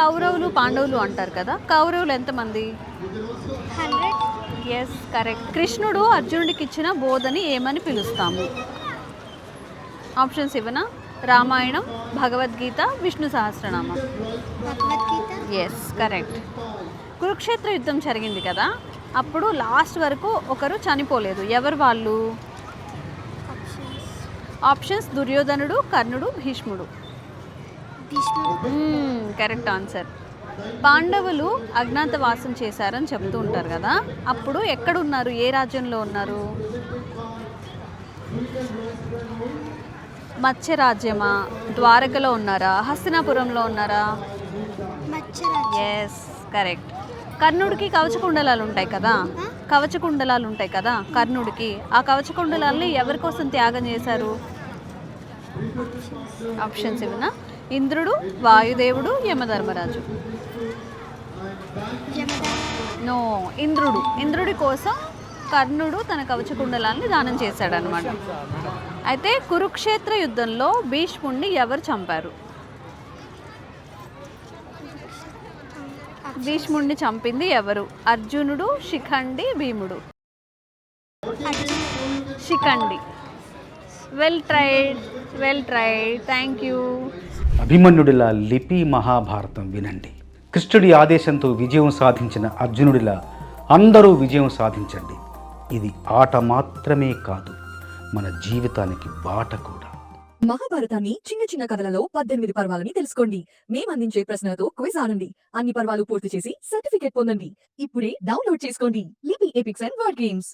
కౌరవులు పాండవులు అంటారు కదా, కౌరవులు ఎంతమంది? 100. Yes correct. కృష్ణుడు అర్జునుడికి ఇచ్చిన బోధని ఏమని పిలుస్తాము? ఆప్షన్స్ ఇవ్వనా? రామాయణం, భగవద్గీత, విష్ణు సహస్రనామం. భగవద్గీత. Yes correct. కురుక్షేత్ర యుద్ధం జరిగింది కదా, అప్పుడు లాస్ట్ వరకు ఒకరు చనిపోలేదు, ఎవరు వాళ్ళు? ఆప్షన్స్. ఆప్షన్స్ దుర్యోధనుడు, కర్ణుడు, భీష్ముడు. భీష్ముడు. Correct answer. పాండవులు అజ్ఞాతవాసం చేశారని చెప్తూ ఉంటారు కదా, అప్పుడు ఎక్కడున్నారు, ఏ రాజ్యంలో ఉన్నారు? మత్స్య రాజ్యమా, ద్వారకలో ఉన్నారా, హస్తినాపురంలో ఉన్నారా? మత్స్యరాజ్యం. Yes correct. కర్ణుడికి కవచకుండలాలు ఉంటాయి కదా, కవచకుండలాలు ఉంటాయి కదా కర్ణుడికి, ఆ కవచకుండలాల్ని ఎవరి కోసం త్యాగం చేశారు? ఆప్షన్స్ ఇవ్వనా? ఇంద్రుడు, వాయుదేవుడు, యమధర్మరాజు. నో, ఇంద్రుడు. ఇంద్రుడి కోసం కర్ణుడు తన కవచకుండలాల్ని దానం చేశాడనమాట. అయితే కురుక్షేత్ర యుద్ధంలో భీష్ముడిని ఎవరు చంపారు? భీష్ముడిని చంపింది ఎవరు? అర్జునుడు, శిఖండి, భీముడు. Shikhandi. Well tried, well tried, thank you. అభిమన్యుడిలా లిపి మహాభారతం వినండి. కృష్ణుడి ఆదేశంతో విజయం సాధించిన అర్జునుడిలా అందరూ విజయం సాధించండి. ఇది ఆట మాత్రమే కాదు, మన జీవితానికి బాట కూడా. మహాభారతాన్ని చిన్న చిన్న కథలలో 18 పర్వాలని తెలుసుకోండి. మేమందించే ప్రశ్నలతో క్విజ్ ఆడండి. అన్ని పర్వాలు పూర్తి చేసి సర్టిఫికేట్ పొందండి. ఇప్పుడే డౌన్లోడ్ చేసుకోండి లిపి ఎపిక్స్ అండ్ వర్డ్ గేమ్స్.